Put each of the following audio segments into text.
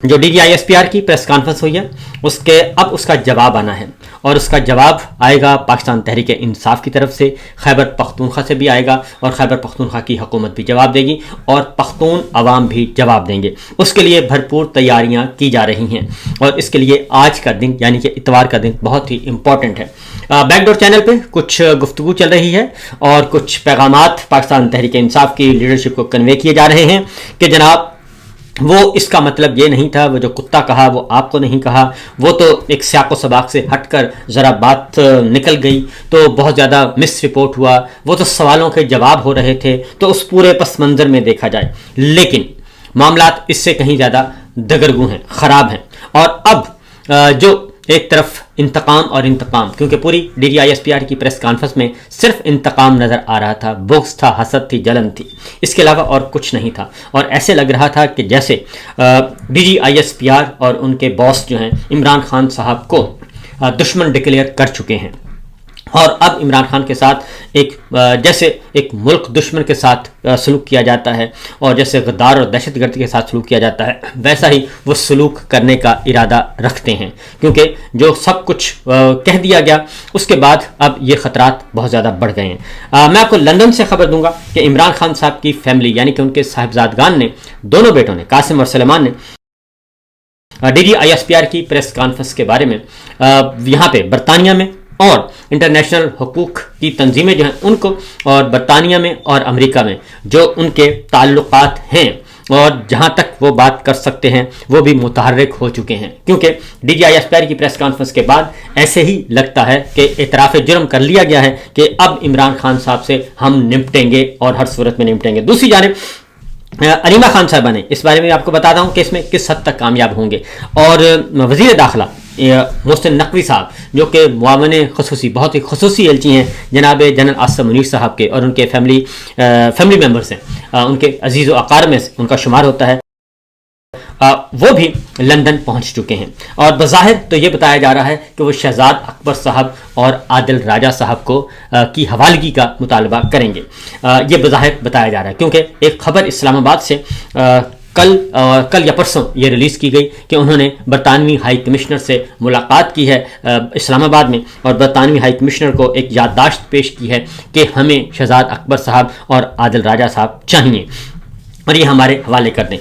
جو DGISPR کی press conference ہوئی ہے اب اس کا جواب آنا ہے، اور اس کا جواب آئے گا پاکستان تحریک انصاف کی طرف سے، خیبر پختونخوا سے بھی آئے گا، اور خیبر پختونخوا کی حکومت بھی جواب دے گی اور پختون عوام بھی جواب دیں گے۔ اس کے لیے بھرپور تیاریاں کی جا رہی ہیں، اور اس کے لیے آج کا دن یعنی کہ اتوار کا دن بہت ہی امپورٹنٹ ہے۔ بیک ڈور چینل پہ کچھ گفتگو چل رہی ہے اور کچھ پیغامات پاکستان تحریک انصاف کی لیڈرشپ کو کنوے کیے جا رہے ہیں کہ جناب وہ اس کا مطلب یہ نہیں تھا، وہ جو کتا کہا وہ آپ کو نہیں کہا، وہ تو ایک سیاق و سباق سے ہٹ کر ذرا بات نکل گئی تو بہت زیادہ مس رپورٹ ہوا، وہ تو سوالوں کے جواب ہو رہے تھے، تو اس پورے پس منظر میں دیکھا جائے، لیکن معاملات اس سے کہیں زیادہ دگرگوں ہیں، خراب ہیں۔ اور اب جو ایک طرف انتقام، کیونکہ پوری DGISPR کی پریس کانفرنس میں صرف انتقام نظر آ رہا تھا، بغض تھا، حسد تھی، جلن تھی، اس کے علاوہ اور کچھ نہیں تھا، اور ایسے لگ رہا تھا کہ جیسے DGISPR اور ان کے باس جو ہیں عمران خان صاحب کو دشمن ڈکلیئر کر چکے ہیں، اور اب عمران خان کے ساتھ جیسے ایک ملک دشمن کے ساتھ سلوک کیا جاتا ہے، اور جیسے غدار اور دہشت گردی کے ساتھ سلوک کیا جاتا ہے، ویسا ہی وہ سلوک کرنے کا ارادہ رکھتے ہیں، کیونکہ جو سب کچھ کہہ دیا گیا اس کے بعد اب یہ خطرات بہت زیادہ بڑھ گئے ہیں۔ میں آپ کو لندن سے خبر دوں گا کہ عمران خان صاحب کی فیملی یعنی کہ ان کے صاحبزادگان نے، دونوں بیٹوں نے، قاسم اور سلیمان نے، DGISPR کی پریس کانفرنس کے بارے میں یہاں پہ برطانیہ میں اور انٹرنیشنل حقوق کی تنظیمیں جو ہیں ان کو، اور برطانیہ میں اور امریکہ میں جو ان کے تعلقات ہیں اور جہاں تک وہ بات کر سکتے ہیں وہ بھی متحرک ہو چکے ہیں، کیونکہ DGISPR کی پریس کانفرنس کے بعد ایسے ہی لگتا ہے کہ اعتراف جرم کر لیا گیا ہے کہ اب عمران خان صاحب سے ہم نمٹیں گے اور ہر صورت میں نمٹیں گے۔ دوسری جانب علیمہ خان صاحبہ نے اس بارے میں آپ کو بتاتا ہوں کہ اس میں کس حد تک کامیاب ہوں گے، اور وزیر داخلہ محسن نقوی صاحب جو کہ معاون خصوصی، بہت ہی خصوصی ایلچی ہیں جناب جنرل عاصم منیر صاحب کے، اور ان کے فیملی ممبرز ہیں، ان کے عزیز و اقارب میں ان کا شمار ہوتا ہے، وہ بھی لندن پہنچ چکے ہیں، اور بظاہر تو یہ بتایا جا رہا ہے کہ وہ شہزاد اکبر صاحب اور عادل راجہ صاحب کو کی حوالگی کا مطالبہ کریں گے، یہ بظاہر بتایا جا رہا ہے، کیونکہ ایک خبر اسلام آباد سے کل یا پرسوں یہ ریلیز کی گئی کہ انہوں نے برطانوی ہائی کمشنر سے ملاقات کی ہے اسلام آباد میں، اور برطانوی ہائی کمشنر کو ایک یادداشت پیش کی ہے کہ ہمیں شہزاد اکبر صاحب اور عادل راجہ صاحب چاہیے، اور یہ ہمارے حوالے کر دیں۔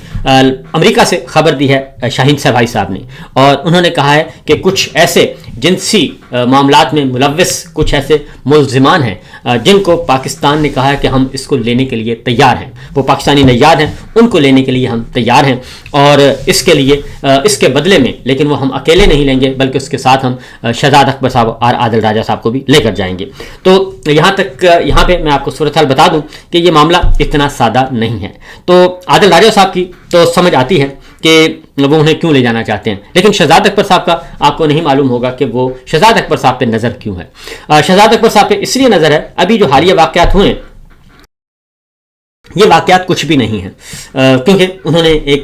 امریکہ سے خبر دی ہے شاہین صاحب صاحب نے، اور انہوں نے کہا ہے کہ کچھ ایسے جنسی معاملات میں ملوث کچھ ایسے ملزمان ہیں جن کو پاکستان نے کہا ہے کہ ہم اس کو لینے کے لیے تیار ہیں، وہ پاکستانی نیاد ہیں، ان کو لینے کے لیے ہم تیار ہیں، اور اس کے لیے اس کے بدلے میں، لیکن وہ ہم اکیلے نہیں لیں گے بلکہ اس کے ساتھ ہم شہزاد اکبر صاحب اور عادل راجہ صاحب کو بھی لے کر جائیں گے۔ تو یہاں پہ میں آپ کو صورتحال بتا دوں کہ یہ معاملہ اتنا سادہ نہیں ہے۔ تو عادل راجہ صاحب کی تو سمجھ آتی ہے کہ وہ انہیں کیوں لے جانا چاہتے ہیں، لیکن شہزاد اکبر صاحب کا آپ کو نہیں معلوم ہوگا کہ وہ شہزاد اکبر صاحب پہ نظر کیوں ہے۔ شہزاد اکبر صاحب پہ اس لیے نظر ہے، ابھی جو حالیہ واقعات ہوئے یہ واقعات کچھ بھی نہیں ہیں، کیونکہ انہوں نے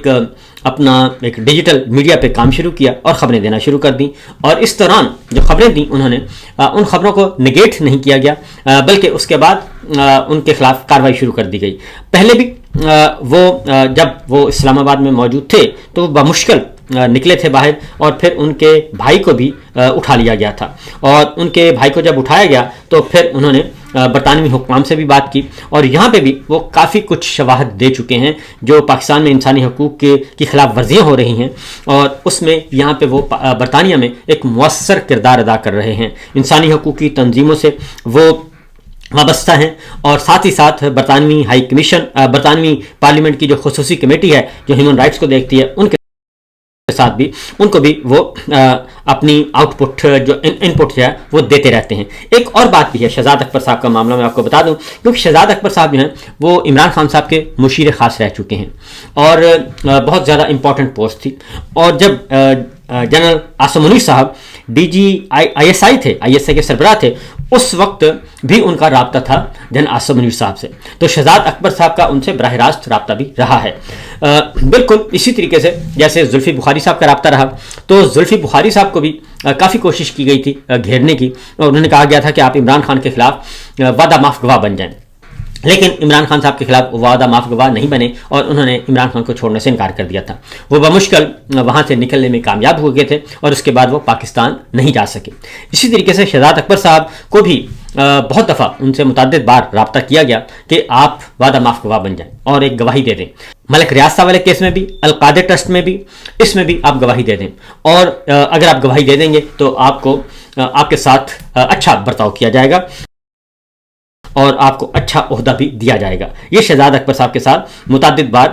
اپنا ایک ڈیجیٹل میڈیا پہ کام شروع کیا اور خبریں دینا شروع کر دیں، اور اس دوران جو خبریں دیں انہوں نے ان خبروں کو نگیٹ نہیں کیا گیا، بلکہ اس کے بعد ان کے خلاف کارروائی شروع کر دی گئی۔ پہلے بھی جب وہ اسلام آباد میں موجود تھے تو وہ بمشکل نکلے تھے باہر، اور پھر ان کے بھائی کو بھی اٹھا لیا گیا تھا، اور ان کے بھائی کو جب اٹھایا گیا تو پھر انہوں نے برطانوی حکام سے بھی بات کی، اور یہاں پہ بھی وہ کافی کچھ شواہد دے چکے ہیں جو پاکستان میں انسانی حقوق کی خلاف ورزیاں ہو رہی ہیں، اور اس میں یہاں پہ وہ برطانیہ میں ایک مؤثر کردار ادا کر رہے ہیں، انسانی حقوق کی تنظیموں سے وہ وابستہ ہیں، اور ساتھ ہی ساتھ برطانوی ہائی کمیشن، برطانوی پارلیمنٹ کی جو خصوصی کمیٹی ہے جو ہیومن رائٹس کو دیکھتی ہے، ان کے ساتھ بھی ان کو بھی وہ اپنی آؤٹ پٹ جو ان پٹ ہے وہ دیتے رہتے ہیں۔ ایک اور بات بھی ہے شہزاد اکبر صاحب کا معاملہ، میں آپ کو بتا دوں، کیونکہ شہزاد اکبر صاحب جو ہیں وہ عمران خان صاحب کے مشیر خاص رہ چکے ہیں، اور بہت زیادہ امپورٹنٹ پوسٹ تھی، اور جب جنرل عاصم منیر صاحب DGISI تھے، ISI کے سربراہ تھے، اس وقت بھی ان کا رابطہ تھا جنرل عاصم منیر صاحب سے، تو شہزاد اکبر صاحب کا ان سے براہ راست رابطہ بھی رہا ہے۔ بالکل اسی طریقے سے جیسے زلفی بخاری صاحب کا رابطہ رہا، تو زلفی بخاری صاحب کو بھی کافی کوشش کی گئی تھی گھیرنے کی، اور انہوں نے کہا گیا تھا کہ آپ عمران خان کے خلاف وعدہ معاف گواہ بن جائیں، لیکن عمران خان صاحب کے خلاف وعدہ معاف گواہ نہیں بنے اور انہوں نے عمران خان کو چھوڑنے سے انکار کر دیا تھا. وہ بمشکل وہاں سے نکلنے میں کامیاب ہو گئے تھے اور اس کے بعد وہ پاکستان نہیں جا سکے. اسی طریقے سے شہزاد اکبر صاحب کو بھی بہت دفعہ ان سے متعدد بار رابطہ کیا گیا کہ آپ وعدہ معاف گواہ بن جائیں اور ایک گواہی دے دیں. ملک ریاض صاحب والے کیس میں بھی، القادر ٹرسٹ میں بھی، اس میں بھی آپ گواہی دے دیں، اور اگر آپ گواہی دے دیں گے تو آپ کو آپ کے ساتھ اچھا برتاؤ کیا جائے گا اور آپ کو اچھا عہدہ بھی دیا جائے گا. یہ شہزاد اکبر صاحب کے ساتھ متعدد بار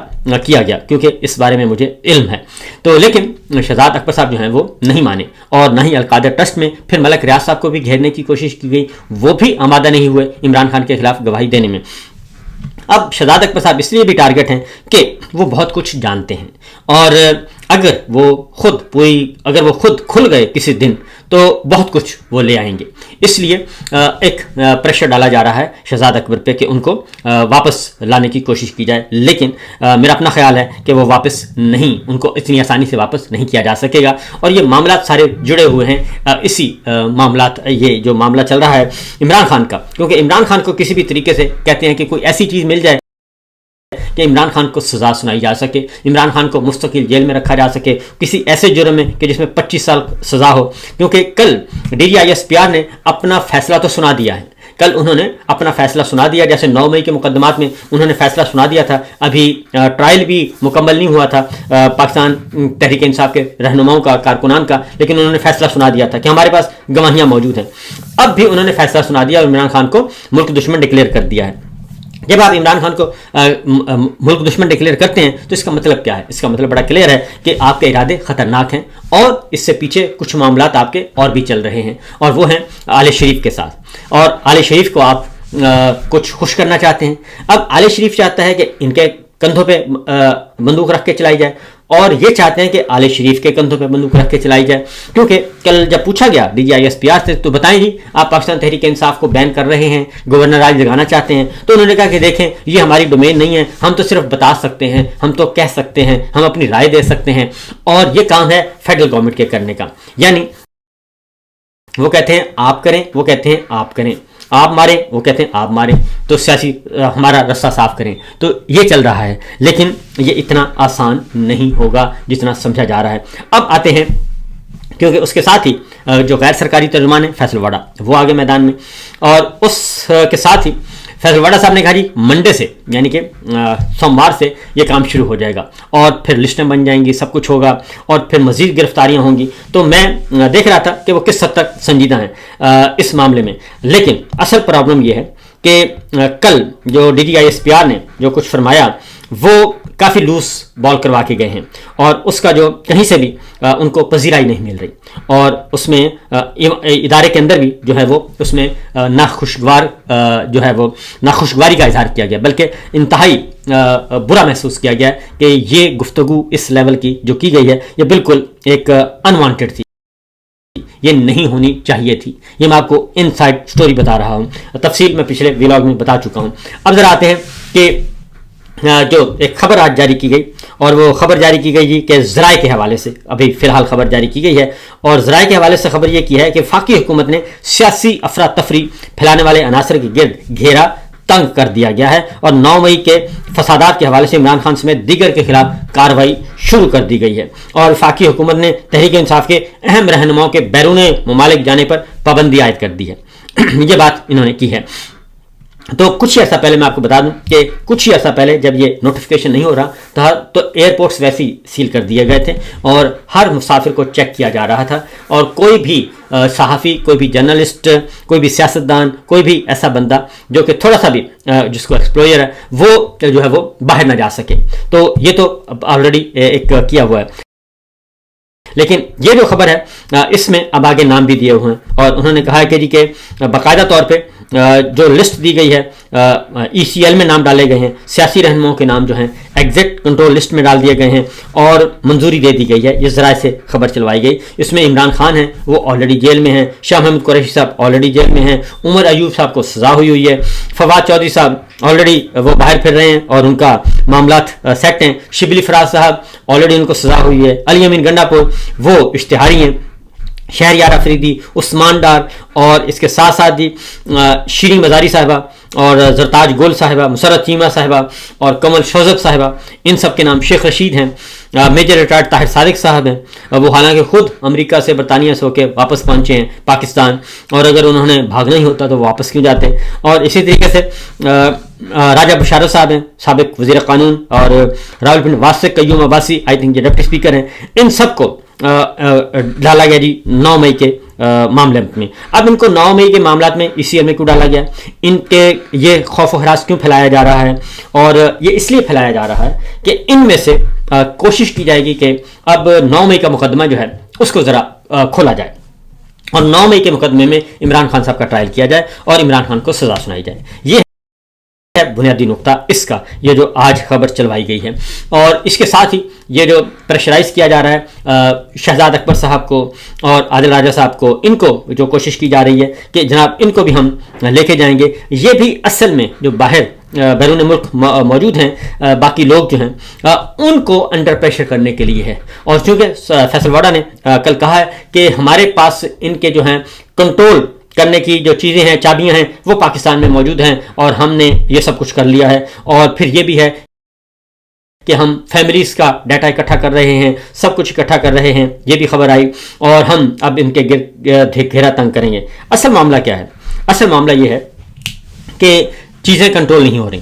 کیا گیا کیونکہ اس بارے میں مجھے علم ہے. تو لیکن شہزاد اکبر صاحب جو ہیں وہ نہیں مانے اور نہ ہی القادر ٹرسٹ میں. پھر ملک ریاض صاحب کو بھی گھیرنے کی کوشش کی گئی، وہ بھی آمادہ نہیں ہوئے عمران خان کے خلاف گواہی دینے میں. اب شہزاد اکبر صاحب اس لیے بھی ٹارگٹ ہیں کہ وہ بہت کچھ جانتے ہیں اور اگر وہ خود کھل گئے کسی دن تو بہت کچھ وہ لے آئیں گے. اس لیے ایک پریشر ڈالا جا رہا ہے شہزاد اکبر پہ کہ ان کو واپس لانے کی کوشش کی جائے. لیکن میرا اپنا خیال ہے کہ وہ واپس نہیں، ان کو اتنی آسانی سے واپس نہیں کیا جا سکے گا. اور یہ معاملات سارے جڑے ہوئے ہیں اسی معاملات، یہ جو معاملہ چل رہا ہے عمران خان کا، کیونکہ عمران خان کو کسی بھی طریقے سے کہتے ہیں کہ کوئی ایسی چیز مل جائے کہ عمران خان کو سزا سنائی جا سکے، عمران خان کو مستقل جیل میں رکھا جا سکے کسی ایسے جرم میں کہ جس میں 25 سال سزا ہو. کیونکہ کل DGISPR نے اپنا فیصلہ تو سنا دیا ہے، کل انہوں نے اپنا فیصلہ سنا دیا. جیسے 9 مئی کے مقدمات میں انہوں نے فیصلہ سنا دیا تھا، ابھی ٹرائل بھی مکمل نہیں ہوا تھا پاکستان تحریک انصاف کے رہنماؤں کا، کارکنان کا، لیکن انہوں نے فیصلہ سنا دیا تھا کہ ہمارے پاس گواہیاں موجود ہیں. اب بھی انہوں نے فیصلہ سنا دیا اور عمران خان کو ملک دشمن ڈکلیئر کر دیا ہے. جب آپ عمران خان کو ملک دشمن ڈکلیئر کرتے ہیں تو اس کا مطلب کیا ہے؟ اس کا مطلب بڑا کلیئر ہے کہ آپ کے ارادے خطرناک ہیں اور اس سے پیچھے کچھ معاملات آپ کے اور بھی چل رہے ہیں، اور وہ ہیں آل شریف کے ساتھ. اور آل شریف کو آپ کچھ خوش کرنا چاہتے ہیں. اب آل شریف چاہتا ہے کہ ان کے کندھوں پہ بندوق رکھ کے چلائی جائے، اور یہ چاہتے ہیں کہ آل شریف کے کندھوں پہ بندوق رکھ کے چلائی جائے. کیونکہ کل جب پوچھا گیا DGISPR سے تو بتائیں جی آپ پاکستان تحریک انصاف کو بین کر رہے ہیں، گورنر راج لگانا چاہتے ہیں، تو انہوں نے کہا کہ دیکھیں یہ ہماری ڈومین نہیں ہے، ہم تو صرف بتا سکتے ہیں، ہم تو کہہ سکتے ہیں، ہم اپنی رائے دے سکتے ہیں، اور یہ کام ہے فیڈرل گورنمنٹ کے کرنے کا. یعنی وہ کہتے ہیں آپ کریں، وہ کہتے ہیں آپ کریں، آپ ماریں، وہ کہتے ہیں آپ ماریں، تو سیاسی ہمارا رستہ صاف کریں. تو یہ چل رہا ہے، لیکن یہ اتنا آسان نہیں ہوگا جتنا سمجھا جا رہا ہے. اب آتے ہیں، کیونکہ اس کے ساتھ ہی جو غیر سرکاری ترجمان ہے فیصل واڈا وہ آگے میدان میں، اور اس کے ساتھ ہی فیصل واڈا صاحب نے کہا جی منڈے سے یعنی کہ سوموار سے یہ کام شروع ہو جائے گا اور پھر لسٹیں بن جائیں گی، سب کچھ ہوگا اور پھر مزید گرفتاریاں ہوں گی. تو میں دیکھ رہا تھا کہ وہ کس حد تک سنجیدہ ہیں اس معاملے میں. لیکن اصل پرابلم یہ ہے کہ کل جو DGISPR نے جو کچھ فرمایا وہ کافی لوس بال کروا کے گئے ہیں، اور اس کا جو کہیں سے بھی ان کو پذیرائی نہیں مل رہی، اور اس میں ادارے کے اندر بھی جو ہے وہ اس میں ناخوشگواری کا اظہار کیا گیا، بلکہ انتہائی برا محسوس کیا گیا کہ یہ گفتگو اس لیول کی جو کی گئی ہے یہ بالکل ایک انوانٹیڈ تھی، یہ نہیں ہونی چاہیے تھی. یہ میں آپ کو ان سائڈ سٹوری بتا رہا ہوں، تفصیل میں پچھلے ویلاگ میں بتا چکا ہوں. اب ذرا آتے ہیں کہ جو ایک خبر آج جاری کی گئی، اور وہ خبر جاری کی گئی کہ ذرائع کے حوالے سے ابھی فی الحال خبر جاری کی گئی ہے، اور ذرائع کے حوالے سے خبر یہ کی ہے کہ وفاقی حکومت نے سیاسی افراتفری پھیلانے والے عناصر کے گرد گھیرا تنگ کر دیا گیا ہے، اور 9 مئی کے فسادات کے حوالے سے عمران خان سمیت دیگر کے خلاف کارروائی شروع کر دی گئی ہے، اور وفاقی حکومت نے تحریک انصاف کے اہم رہنماؤں کے بیرون ممالک جانے پر پابندی عائد کر دی ہے. یہ بات انہوں نے کی ہے. تو کچھ ہی عرصہ پہلے میں آپ کو بتا دوں کہ کچھ ہی عرصہ پہلے جب یہ نوٹیفیکیشن نہیں ہو رہا تھا تو ایئرپورٹس ویسے ہی سیل کر دیے گئے تھے، اور ہر مسافر کو چیک کیا جا رہا تھا، اور کوئی بھی صحافی، کوئی بھی جرنلسٹ، کوئی بھی سیاستدان، کوئی بھی ایسا بندہ جو کہ تھوڑا سا بھی جس کو ایکسپلوئر ہے وہ جو ہے وہ باہر نہ جا سکے. تو یہ تو آلریڈی ایک کیا ہوا ہے. لیکن یہ جو خبر ہے اس میں اب آگے نام بھی دیے ہوئے ہیں، اور انہوں نے کہا ہے کہ جی کہ باقاعدہ طور پہ جو لسٹ دی گئی ہے ECL میں نام ڈالے گئے ہیں، سیاسی رہنماؤں کے نام جو ہیں ایگزیکٹ کنٹرول لسٹ میں ڈال دیے گئے ہیں، اور منظوری دے دی گئی ہے. یہ ذرائع سے خبر چلوائی گئی. اس میں عمران خان ہیں وہ آلریڈی جیل میں ہیں، شاہ محمود قریشی صاحب آلریڈی جیل میں ہیں، عمر ایوب صاحب کو سزا ہوئی ہے، فواد چودھری صاحب آلریڈی وہ باہر پھر رہے ہیں اور ان کا معاملات سیٹ ہیں، شبلی فراز صاحب آلریڈی ان کو سزا ہوئی ہے، علی امین گنڈا پور وہ اشتہاری ہیں، شہریار افریدی، عثمان ڈار، اور اس کے ساتھ ساتھ جی شیریں مزاری صاحبہ اور زرتاج گل صاحبہ، مسرت چیمہ صاحبہ اور کمل شوزب صاحبہ، ان سب کے نام، شیخ رشید ہیں، میجر ریٹائرڈ طاہر صادق صاحب ہیں، وہ حالانکہ خود امریکہ سے برطانیہ سے ہو کے واپس پہنچے ہیں پاکستان، اور اگر انہوں نے بھاگنا ہی ہوتا تو واپس کیوں جاتے. اور اسی طریقے سے راجہ بشارت صاحب ہیں، سابق وزیر قانون، اور راولپنڈی واسق قیوم عباسی، آئی تھنک یہ ڈپٹی اسپیکر ہیں. ان سب کو ڈالا گیا جی 9 مئی کے معاملے میں. اب ان کو 9 مئی کے معاملات میں ECL میں کیوں ڈالا گیا؟ ان کے یہ خوف و ہراس کیوں پھیلایا جا رہا ہے؟ اور یہ اس لیے پھیلایا جا رہا ہے کہ ان میں سے کوشش کی جائے گی کہ اب 9 مئی کا مقدمہ جو ہے اس کو ذرا کھولا جائے، اور 9 مئی کے مقدمے میں عمران خان صاحب کا ٹرائل کیا جائے اور عمران خان کو سزا سنائی جائے. یہ بنیادی نقطہ اس کا، یہ جو آج خبر چلوائی گئی ہے. اور اس کے ساتھ ہی یہ جو پریشرائز کیا جا رہا ہے شہزاد اکبر صاحب کو اور عادل راجہ صاحب کو، ان کو جو کوشش کی جا رہی ہے کہ جناب ان کو بھی ہم لے کے جائیں گے، یہ بھی اصل میں جو باہر بیرون ملک موجود ہیں باقی لوگ جو ہیں ان کو انڈر پریشر کرنے کے لیے ہے. اور چونکہ فیصل واڈا نے کل کہا ہے کہ ہمارے پاس ان کے جو ہیں کنٹرول کرنے کی جو چیزیں ہیں، چابیاں ہیں، وہ پاکستان میں موجود ہیں، اور ہم نے یہ سب کچھ کر لیا ہے. اور پھر یہ بھی ہے کہ ہم فیملیز کا ڈیٹا اکٹھا کر رہے ہیں، سب کچھ اکٹھا کر رہے ہیں، یہ بھی خبر آئی، اور ہم اب ان کے گھیرا تنگ کریں گے. اصل معاملہ کیا ہے؟ اصل معاملہ یہ ہے کہ چیزیں کنٹرول نہیں ہو رہی،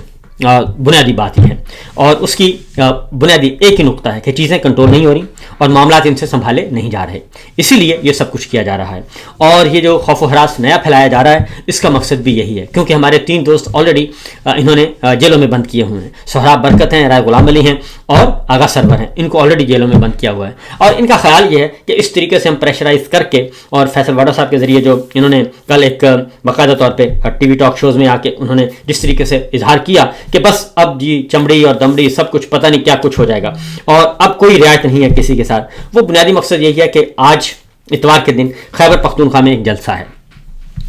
بنیادی بات یہ ہے. اور اس کی بنیادی ایک ہی نقطہ ہے کہ چیزیں کنٹرول نہیں ہو رہی اور معاملات ان سے سنبھالے نہیں جا رہے، اسی لیے یہ سب کچھ کیا جا رہا ہے. اور یہ جو خوف و ہراس نیا پھیلایا جا رہا ہے، اس کا مقصد بھی یہی ہے، کیونکہ ہمارے 3 دوست آلریڈی انہوں نے جیلوں میں بند کیے ہوئے ہیں. سہراب برکت ہیں، رائے غلام علی ہیں، اور آغا سرور ہیں. ان کو آلریڈی جیلوں میں بند کیا ہوا ہے. اور ان کا خیال یہ ہے کہ اس طریقے سے ہم پریشرائز کر کے، اور فیصل واڈا صاحب کے ذریعے جو انہوں نے کل ایک باقاعدہ طور پہ ٹی وی ٹاک شوز میں آ کے انہوں نے جس طریقے سے اظہار کیا کہ بس اب جی چمڑی اور دمڑی سب کچھ پتہ نہیں کیا کچھ ہو جائے گا اور اب کوئی رعایت نہیں ہے کسی کے ساتھ. وہ بنیادی مقصد یہی ہے کہ آج اتوار کے دن خیبر پختونخوا میں ایک جلسہ ہے،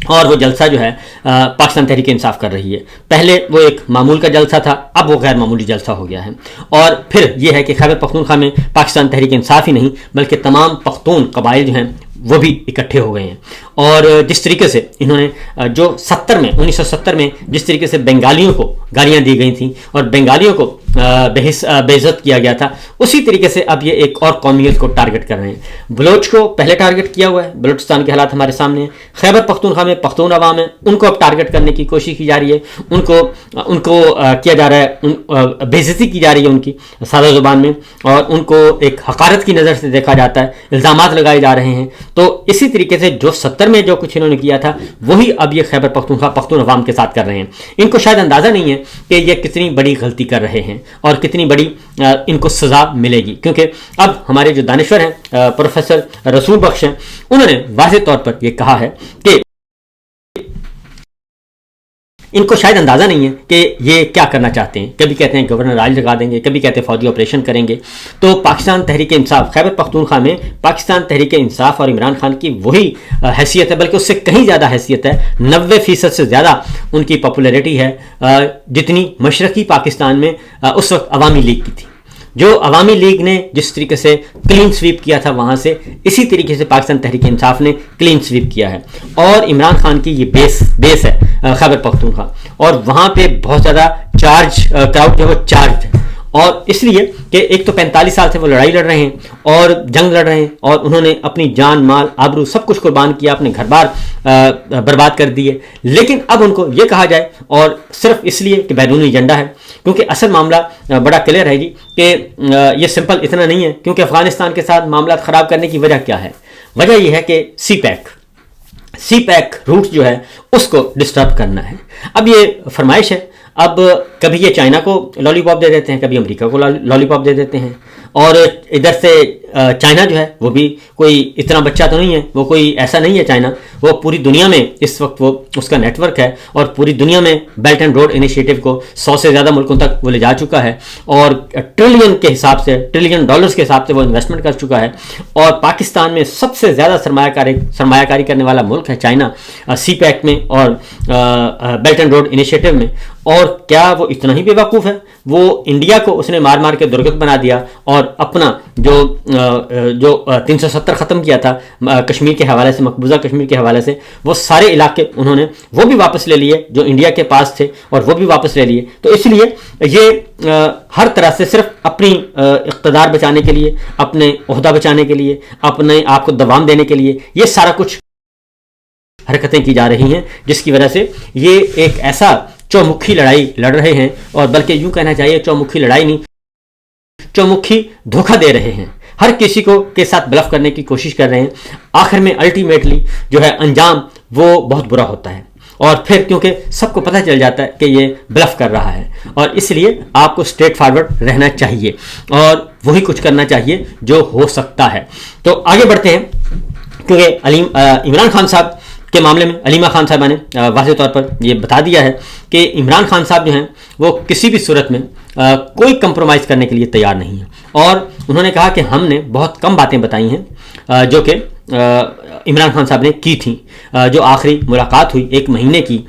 اور وہ جلسہ جو ہے پاکستان تحریک انصاف کر رہی ہے. پہلے وہ ایک معمول کا جلسہ تھا، اب وہ غیر معمولی جلسہ ہو گیا ہے. اور پھر یہ ہے کہ خیبر پختونخوا میں پاکستان تحریک انصاف ہی نہیں بلکہ تمام پختون قبائل جو ہیں وہ بھی اکٹھے ہو گئے ہیں. اور جس طریقے سے انہوں نے جو 1970 میں جس طریقے سے بنگالیوں کو گالیاں دی گئی تھیں اور بنگالیوں کو بے عزت کیا گیا تھا، اسی طریقے سے اب یہ ایک اور قومیت کو ٹارگٹ کر رہے ہیں. بلوچ کو پہلے ٹارگٹ کیا ہوا ہے، بلوچستان کے حالات ہمارے سامنے ہیں. خیبر پختونخوا میں پختون عوام ہیں، ان کو اب ٹارگٹ کرنے کی کوشش کی جا رہی ہے، ان کو کیا جا رہا ہے، بے عزتی کی جا رہی ہے ان کی سادہ زبان میں، اور ان کو ایک حقارت کی نظر سے دیکھا جاتا ہے، الزامات لگائے جا رہے ہیں. تو اسی طریقے سے جو 70 میں جو کچھ انہوں نے کیا تھا وہی اب یہ خیبر پختونخوا پختون عوام کے ساتھ کر رہے ہیں. ان کو شاید اندازہ نہیں ہے کہ یہ کتنی بڑی غلطی کر رہے ہیں اور کتنی بڑی ان کو سزا ملے گی، کیونکہ اب ہمارے جو دانشور ہیں پروفیسر رسول بخش ہیں، انہوں نے واضح طور پر یہ کہا ہے کہ ان کو شاید اندازہ نہیں ہے کہ یہ کیا کرنا چاہتے ہیں. کبھی کہتے ہیں گورنر راج لگا دیں گے، کبھی کہتے ہیں فوجی آپریشن کریں گے. تو پاکستان تحریک انصاف خیبر پختونخوا میں پاکستان تحریک انصاف اور عمران خان کی وہی حیثیت ہے، بلکہ اس سے کہیں زیادہ حیثیت ہے. 90% سے زیادہ ان کی پاپولیرٹی ہے جتنی مشرقی پاکستان میں اس وقت عوامی لیگ کی تھی. جو عوامی لیگ نے جس طریقے سے کلین سویپ کیا تھا وہاں سے، اسی طریقے سے پاکستان تحریک انصاف نے کلین سویپ کیا ہے. اور عمران خان کی یہ بیس ہے خیبر پختونخوا، اور وہاں پہ بہت زیادہ کراؤڈ جو ہے وہ چارج ہے. اور اس لیے کہ ایک تو 45 سال سے وہ لڑائی لڑ رہے ہیں اور جنگ لڑ رہے ہیں، اور انہوں نے اپنی جان مال آبرو سب کچھ قربان کیا، اپنے گھر بار برباد کر دیے. لیکن اب ان کو یہ کہا جائے، اور صرف اس لیے کہ بیرونی ایجنڈا ہے، کیونکہ اصل معاملہ بڑا کلیئر ہے جی کہ یہ سمپل اتنا نہیں ہے. کیونکہ افغانستان کے ساتھ معاملات خراب کرنے کی وجہ کیا ہے؟ وجہ یہ ہے کہ سی پیک روٹ جو ہے اس کو ڈسٹرب کرنا ہے. اب یہ فرمائش ہے، اب کبھی یہ چائنا کو لالی پاپ دے دیتے ہیں، کبھی امریکہ کو لالی پاپ دے دیتے ہیں. اور ادھر سے چائنا جو ہے وہ بھی کوئی اتنا بچہ تو نہیں ہے، وہ کوئی ایسا نہیں ہے چائنا، وہ پوری دنیا میں اس وقت وہ اس کا نیٹ ورک ہے، اور پوری دنیا میں بیلٹ اینڈ روڈ انیشیٹو کو 100 سے زیادہ ملکوں تک وہ لے جا چکا ہے، اور ٹریلین کے حساب سے، ٹریلین ڈالرز کے حساب سے وہ انویسٹمنٹ کر چکا ہے. اور پاکستان میں سب سے زیادہ سرمایہ کاری کرنے والا ملک ہے چائنا، سی پیک میں اور بیلٹ اینڈ روڈ انیشیٹو میں. اور کیا وہ اتنا ہی بے وقوف ہے؟ وہ انڈیا کو اس نے مار مار کے درگت بنا دیا، اور اپنا جو 370 ختم کیا تھا کشمیر کے حوالے سے، مقبوضہ کشمیر کے حوالے سے، وہ سارے علاقے انہوں نے وہ بھی واپس لے لیے جو انڈیا کے پاس تھے، اور وہ بھی واپس لے لیے. تو اس لیے یہ ہر طرح سے صرف اپنی اقتدار بچانے کے لیے، اپنے عہدہ بچانے کے لیے، اپنے آپ کو دوام دینے کے لیے یہ سارا کچھ حرکتیں کی جا رہی ہیں، جس کی وجہ سے یہ ایک ایسا چومکھی لڑائی لڑ رہے ہیں. اور بلکہ یوں کہنا چاہیے چومکھی لڑائی نہیں، چومکھی دھوکہ دے رہے ہیں، ہر کسی کو کے ساتھ بلف کرنے کی کوشش کر رہے ہیں. آخر میں الٹیمیٹلی جو ہے انجام وہ بہت برا ہوتا ہے، اور پھر کیونکہ سب کو پتہ چل جاتا ہے کہ یہ بلف کر رہا ہے، اور اس لیے آپ کو اسٹریٹ فارورڈ رہنا چاہیے اور وہی کچھ کرنا چاہیے جو ہو سکتا ہے. تو آگے بڑھتے ہیں، کیونکہ عمران خان صاحب کے معاملے میں علیمہ خان صاحبہ نے واضح طور پر یہ بتا دیا ہے کہ عمران خان صاحب جو ہیں وہ کسی بھی صورت میں کوئی کمپرومائز کرنے کے لیے تیار نہیں ہیں، اور انہوں نے کہا کہ ہم نے بہت کم باتیں بتائی ہیں جو کہ عمران خان صاحب نے کی تھیں. جو آخری ملاقات ہوئی 1 مہینے کی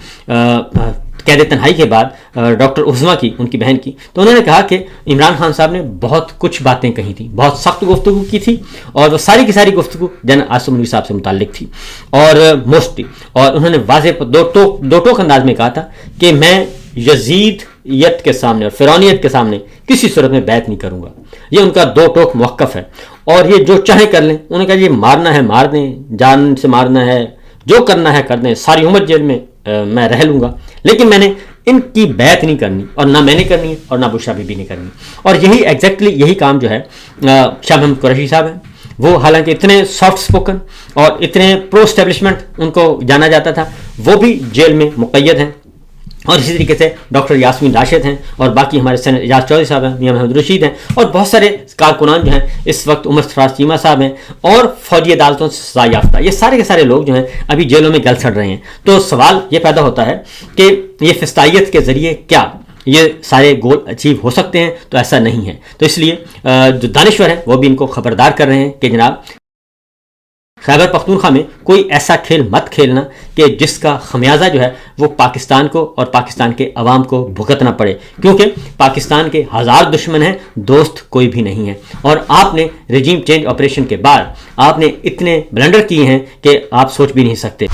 قید تنہائی کے بعد ڈاکٹر عظمیٰ کی، ان کی بہن کی، تو انہوں نے کہا کہ عمران خان صاحب نے بہت کچھ باتیں کہی تھیں، بہت سخت گفتگو کی تھی، اور وہ ساری کی ساری گفتگو جنرل عاصم منیر صاحب سے متعلق تھی اور موسٹلی. اور انہوں نے واضح دو ٹوک انداز میں کہا تھا کہ میں یزیدیت کے سامنے اور فرعونیت کے سامنے کسی صورت میں بیعت نہیں کروں گا. یہ ان کا 2 ٹوک موقف ہے، اور یہ جو چاہے کر لیں. انہوں نے کہا یہ مارنا ہے مار دیں، جان سے مارنا ہے، جو کرنا ہے کر دیں، ساری عمر جیل میں رہ لوں گا، لیکن میں نے ان کی بیعت نہیں کرنی، اور نہ میں نے کرنی ہے اور نہ بشرا بی بی نے کرنی. اور یہی ایگزیکٹلی یہی کام جو ہے شاہ محمود قریشی صاحب ہیں. وہ حالانکہ اتنے سافٹ سپوکن اور اتنے پرو اسٹیبلشمنٹ ان کو جانا جاتا تھا، وہ بھی جیل میں مقید ہیں. اور اسی طریقے سے ڈاکٹر یاسمین راشد ہیں، اور باقی ہمارے سینٹ اعجاز چودھری صاحب ہیں، میاں محمد رشید ہیں، اور بہت سارے کارکنان جو ہیں اس وقت، عمر سراج چیمہ صاحب ہیں، اور فوجی عدالتوں سے سزا یافتہ یہ سارے کے سارے لوگ جو ہیں ابھی جیلوں میں گل سڑ رہے ہیں. تو سوال یہ پیدا ہوتا ہے کہ یہ فسطائیت کے ذریعے کیا یہ سارے گول اچیو ہو سکتے ہیں؟ تو ایسا نہیں ہے. تو اس لیے جو دانشور ہیں وہ بھی ان کو خبردار کر رہے ہیں کہ جناب خیبر پختونخوا میں کوئی ایسا کھیل مت کھیلنا کہ جس کا خمیازہ جو ہے وہ پاکستان کو اور پاکستان کے عوام کو بھگتنا پڑے، کیونکہ پاکستان کے 1000 دشمن ہیں، دوست کوئی بھی نہیں ہے. اور آپ نے رجیم چینج آپریشن کے بعد آپ نے اتنے بلنڈر کیے ہیں کہ آپ سوچ بھی نہیں سکتے.